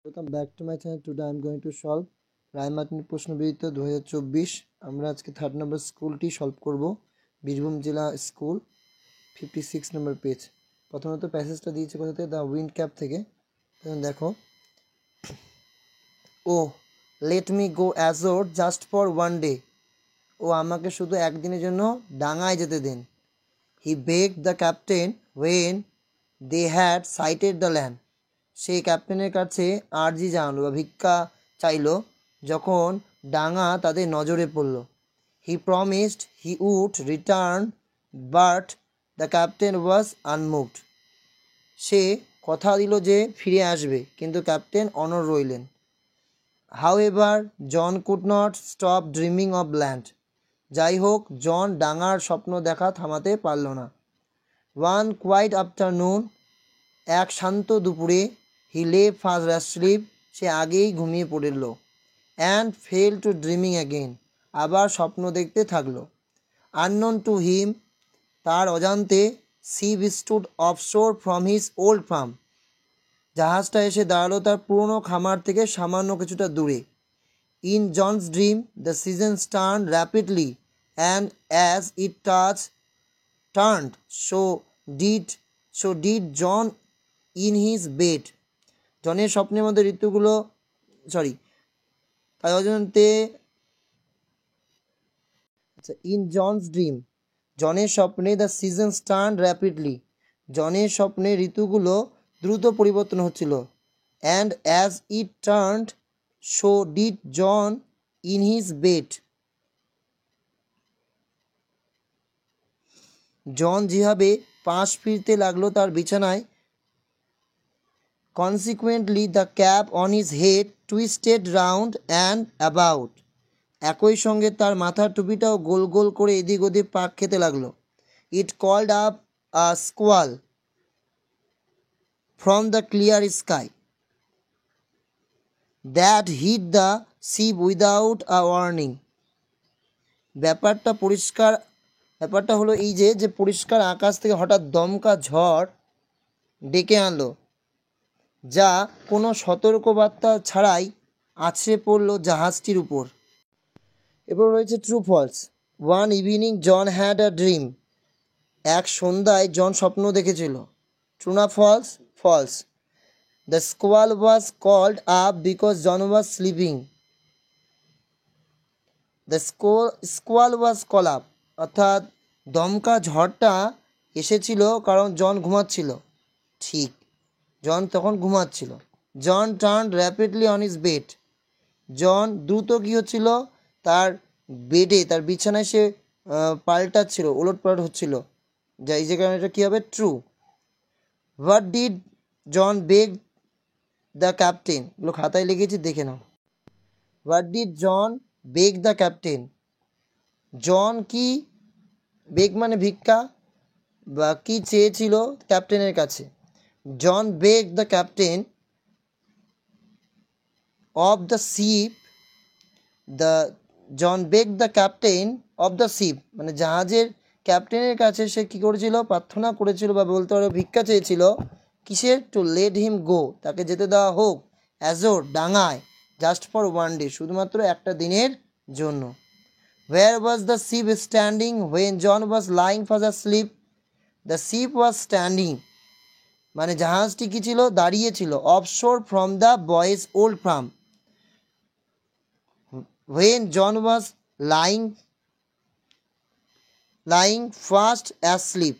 Welcome back to my channel. Today I am going to solve Ray Martin প্রশ্নবিচিত্র 2024। আমরা আজকে 3rd নম্বর স্কুলটি solve করব। বীরভূম জেলা স্কুল 56 নম্বর পেজ। প্রথমত প্যাসেজটা দিয়েছে কোথা থেকে? দ্য উইন্ড ক্যাপ থেকে। দেখো, oh let me go ashore just for one day. ও আমাকে শুধু একদিনের জন্য ডাঙায় যেতে দেন। He begged the captain when they had sighted the land. সেই ক্যাপ্টেনের কাছে আর্জি জানালো বা ভিক্ষা চাইল যখন ডাঙা তাদের নজরে পড়ল। He promised he would return but the captain was unmoved. সে কথা দিল যে ফিরে আসবে, কিন্তু ক্যাপ্টেন অনড় রইলেন। However John could not stop dreaming of land. যাই হোক, জন ডাঙার স্বপ্ন দেখা থামাতে পারল না। ওয়ান কোয়াইট আফটারনুন, এক শান্ত দুপুরে, হি লে ফাস্ট অ্যাসলিপ, সে আগেই ঘুমিয়ে পড়ল। And fell to dreaming again, আবার স্বপ্ন দেখতে থাকলো। আননোন টু হিম, তার অজান্তে, ship stood offshore from his old farm, জাহাজটা এসে দাঁড়ালো তার পুরনো খামার থেকে সামান্য কিছুটা দূরে। In John's dream the season turn rapidly and as it turned so did John in his bed. জনের স্বপ্নের মধ্যে ঋতুগুলো তাই অজান্তে ইন জনস ড্রিম, জনের স্বপ্নে দ্য সিজনস টার্ন র্যাপিডলি, জনের স্বপ্নে ঋতুগুলো দ্রুত পরিবর্তন হচ্ছিল। And as it turned so did John in his bed, John যেভাবে পাশ ফিরতে লাগলো তার বিছানায়। Consequently the cap on his head twisted round and about, একই সঙ্গে তার মাথার টুপিটাও গোল গোল করে এদিক ওদিক পাক খেতে লাগলো। It called up a squall from the clear sky that hit the ship without a warning. ব্যাপারটা হলো এই যে পরিষ্কার আকাশ থেকে হঠাৎ দমকা ঝড় ডেকে আনলো, যা কোনো সতর্কবার্তা ছাড়াই আছড়ে পড়ল জাহাজটির উপর। এরপর রয়েছে true false. One evening John had a dream, এক সন্ধ্যায় জন স্বপ্ন দেখেছিল। ট্রু না false? False. The squall was called up because John was sleeping. The squall was call up, অর্থাৎ দমকা ঝড়টা এসেছিল কারণ জন ঘুমাচ্ছিল। ঠিক, জন তখন ঘুমাচ্ছিল। John turn rapidly on his bed, John দ্রুত কী হচ্ছিল, তার বেডে, তার বিছানায় সে পাল্টাচ্ছিল, ওলটপালট হচ্ছিল। এই যে কারণে এটা কী হবে? True. What did John beg the captain, এগুলো খাতায় লিখেছি, দেখে নাও। What did John beg the captain, John কি, বেগ মানে ভিক্ষা, বা কি চেয়েছিল ক্যাপ্টেনের কাছে। John beg the captain of the ship, John beg the captain of the ship, মানে জাহাজের ক্যাপ্টেনের কাছে সে কী করেছিল? প্রার্থনা করেছিল, বা বলতে পারো ভিক্ষা চেয়েছিল। কিসের? টু লেট হিম গো, তাকে যেতে দেওয়া হোক, অ্যাজোর, ডাঙায়, জাস্ট ফর ওয়ান ডে, শুধুমাত্র একটা দিনের জন্য। Where was the ship standing when John was lying fast asleep? The ship was standing, মানে জাহাজটি কি ছিল? দাঁড়িয়েছিল। Offshore from the boys old farm, when John was lying fast asleep,